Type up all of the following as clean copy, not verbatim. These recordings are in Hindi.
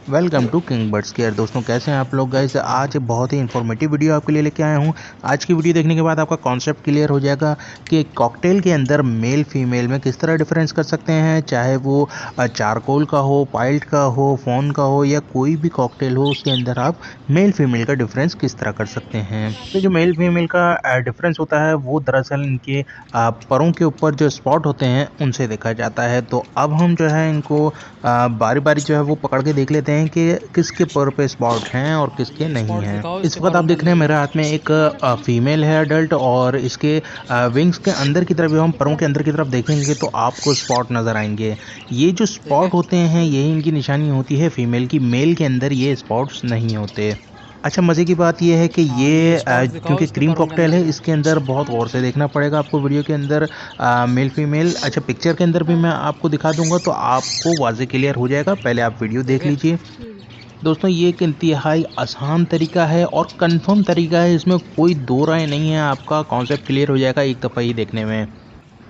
Welcome to King Birds Care. दोस्तों कैसे हैं आप लोग गाइस। आज बहुत ही इन्फॉर्मेटिव वीडियो आपके लिए लेके आया हूं। आज की वीडियो देखने के बाद आपका कॉन्सेप्ट क्लियर हो जाएगा कि कॉकटेल के अंदर मेल फीमेल में किस तरह डिफरेंस कर सकते हैं, चाहे वो चारकोल का हो, पाइल्ड का हो, फोन का हो या कोई भी कॉकटेल हो, उसके अंदर आप मेल फीमेल का डिफरेंस किस तरह कर सकते हैं। तो जो मेल फीमेल का डिफरेंस होता है वो दरअसल इनके परों के ऊपर जो स्पॉट होते हैं उनसे देखा जाता है। तो अब हम जो है इनको बारी बारी जो है वो पकड़ के देख लेते हैं कि किसके पर पे स्पॉट हैं और किसके ये नहीं स्पॉट्स हैं। दिखाओ इस इसके वक्त आप बालों के देख रहे अंदर हैं के। मेरे हाथ में एक फीमेल है अडल्ट, और इसके विंग्स के अंदर की तरफ, जब हम परों के अंदर की तरफ देखेंगे तो आपको स्पॉट नजर आएंगे। ये जो ठीक है। स्पॉट होते हैं यही इनकी निशानी होती है फीमेल की। मेल के अंदर ये स्पॉट्स नहीं होते। अच्छा, मज़े की बात यह है कि हाँ, ये ये स्पॉट्स दिखाओ क्योंकि इसके क्रीम परों के कॉकटेल अंदर है, के। इसके अंदर बहुत गौर से देखना पड़ेगा आपको वीडियो के अंदर। मेल फीमेल अच्छा पिक्चर के अंदर भी मैं आपको दिखा दूंगा तो आपको वाज़े क्लियर हो जाएगा। पहले आप वीडियो ठीक देख है। लीजिए। दोस्तों ये एक इंतहाई आसान तरीका है और कंफर्म तरीका है, इसमें कोई दो राय नहीं है। आपका कॉन्सेप्ट क्लियर हो जाएगा एक दफ़ा ही देखने में।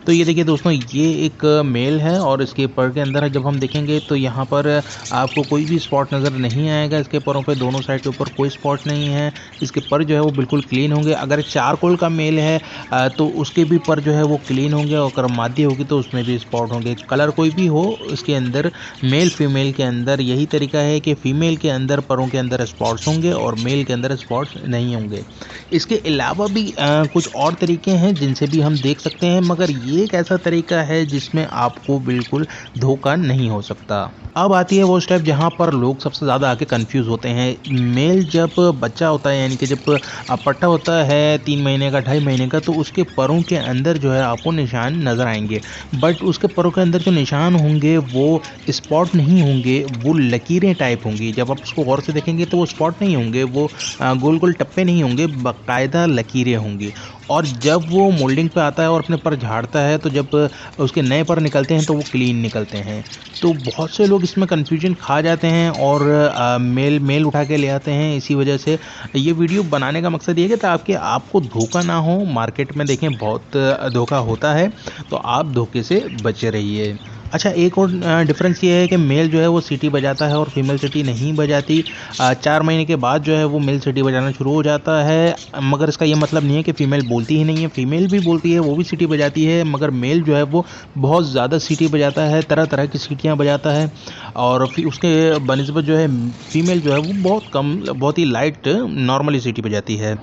तो ये देखिए दोस्तों, ये एक मेल है और इसके पर के अंदर जब हम देखेंगे तो यहाँ पर आपको कोई भी स्पॉट नज़र नहीं आएगा। इसके परों पे दोनों साइड के ऊपर कोई स्पॉट नहीं है। इसके पर जो है वो बिल्कुल क्लीन होंगे। अगर चारकोल का मेल है तो उसके भी पर जो है वो क्लीन होंगे, और अगर मादी होगी तो उसमें भी स्पॉट होंगे। कलर कोई भी हो इसके अंदर, मेल फीमेल के अंदर यही तरीका है कि फीमेल के अंदर परों के अंदर स्पॉट्स होंगे और मेल के अंदर स्पॉट्स नहीं होंगे। इसके अलावा भी कुछ और तरीके हैं जिनसे भी हम देख सकते हैं, मगर ये एक ऐसा तरीका है जिसमें आपको बिल्कुल धोखा नहीं हो सकता। अब आती है वो स्टेप जहाँ पर लोग सबसे ज़्यादा आके कंफ्यूज होते हैं। मेल जब बच्चा होता है, यानी कि जब पट्टा होता है 3 महीने का, 2.5 महीने का, तो उसके परों के अंदर जो है आपको निशान नज़र आएंगे। बट उसके परों के अंदर जो निशान होंगे वो स्पॉट नहीं होंगे, वो लकीरें टाइप होंगी। जब आप उसको गौर से देखेंगे तो वो स्पॉट नहीं होंगे, वो गोल गोल टप्पे नहीं होंगे, बाकायदा लकीरें होंगी। और जब वो मोल्डिंग पे आता है और अपने पर झाड़ता है तो जब उसके नए पर निकलते हैं तो वो क्लीन निकलते हैं। तो बहुत से लोग इसमें कन्फ्यूजन खा जाते हैं और मेल मेल उठा के ले आते हैं। इसी वजह से ये वीडियो बनाने का मकसद ये है कि ताकि आपको धोखा ना हो। मार्केट में देखें बहुत धोखा होता है, तो आप धोखे से बचे रहिए। अच्छा, एक और डिफरेंस ये है कि मेल जो है वो सीटी बजाता है और फीमेल सीटी नहीं बजाती। 4 महीने के बाद जो है वो मेल सीटी बजाना शुरू हो जाता है। मगर इसका ये मतलब नहीं है कि फ़ीमेल बोलती ही नहीं है, फ़ीमेल भी बोलती है, वो भी सीटी बजाती है। मगर मेल जो है वो बहुत ज़्यादा सीटी बजाता है, तरह तरह की सीटियाँ बजाता है। और फिर उसके बनिस्बत जो है फ़ीमेल जो है वो बहुत कम, बहुत ही लाइट नॉर्मली सीटी बजाती है।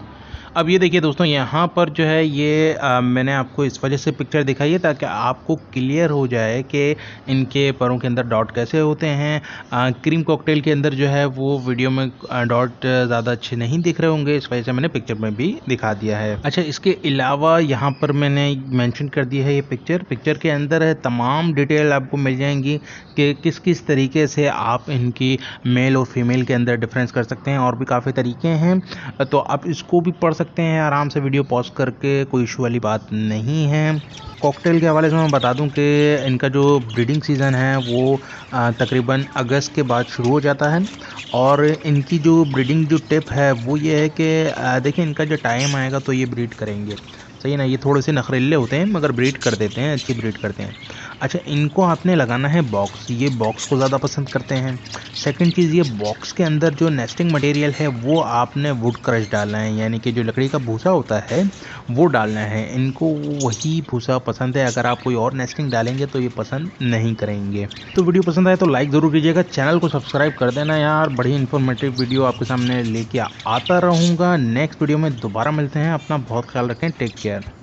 अब ये देखिए दोस्तों, यहाँ पर जो है ये मैंने आपको इस वजह से पिक्चर दिखाई है ताकि आपको क्लियर हो जाए कि इनके परों के अंदर डॉट कैसे होते हैं। क्रीम कॉकटेल के अंदर जो है वो वीडियो में डॉट ज़्यादा अच्छे नहीं दिख रहे होंगे, इस वजह से मैंने पिक्चर में भी दिखा दिया है। अच्छा, इसके अलावा यहाँ पर मैंने मेंशन कर दिया है ये पिक्चर। पिक्चर के अंदर है तमाम डिटेल आपको मिल जाएंगी कि किस किस तरीके से आप इनकी मेल और फीमेल के अंदर डिफरेंस कर सकते हैं। और भी काफ़ी तरीके हैं, तो आप इसको भी पढ़ सकते हैं आराम से वीडियो पॉज करके, कोई इशू वाली बात नहीं है। कॉकटेल के हवाले से मैं बता दूं कि इनका जो ब्रीडिंग सीज़न है वो तकरीबन अगस्त के बाद शुरू हो जाता है। और इनकी जो ब्रीडिंग जो टिप है वो ये है कि देखिए इनका जो टाइम आएगा तो ये ब्रीड करेंगे, सही है ना। ये थोड़े से नखरेले होते हैं मगर ब्रीड कर देते हैं, अच्छी ब्रीड करते हैं। अच्छा, इनको आपने लगाना है बॉक्स, ये बॉक्स को ज़्यादा पसंद करते हैं। सेकंड चीज़, ये बॉक्स के अंदर जो नेस्टिंग मटेरियल है वो आपने वुड क्रश डालना है, यानी कि जो लकड़ी का भूसा होता है वो डालना है। इनको वही भूसा पसंद है, अगर आप कोई और नेस्टिंग डालेंगे तो ये पसंद नहीं करेंगे। तो वीडियो पसंद आए तो लाइक ज़रूर कीजिएगा, चैनल को सब्सक्राइब कर देना यार। बड़ी इन्फॉर्मेटिव वीडियो आपके सामने लेके आता रहूँगा। नेक्स्ट वीडियो में दोबारा मिलते हैं। अपना बहुत ख्याल रखें, टेक केयर।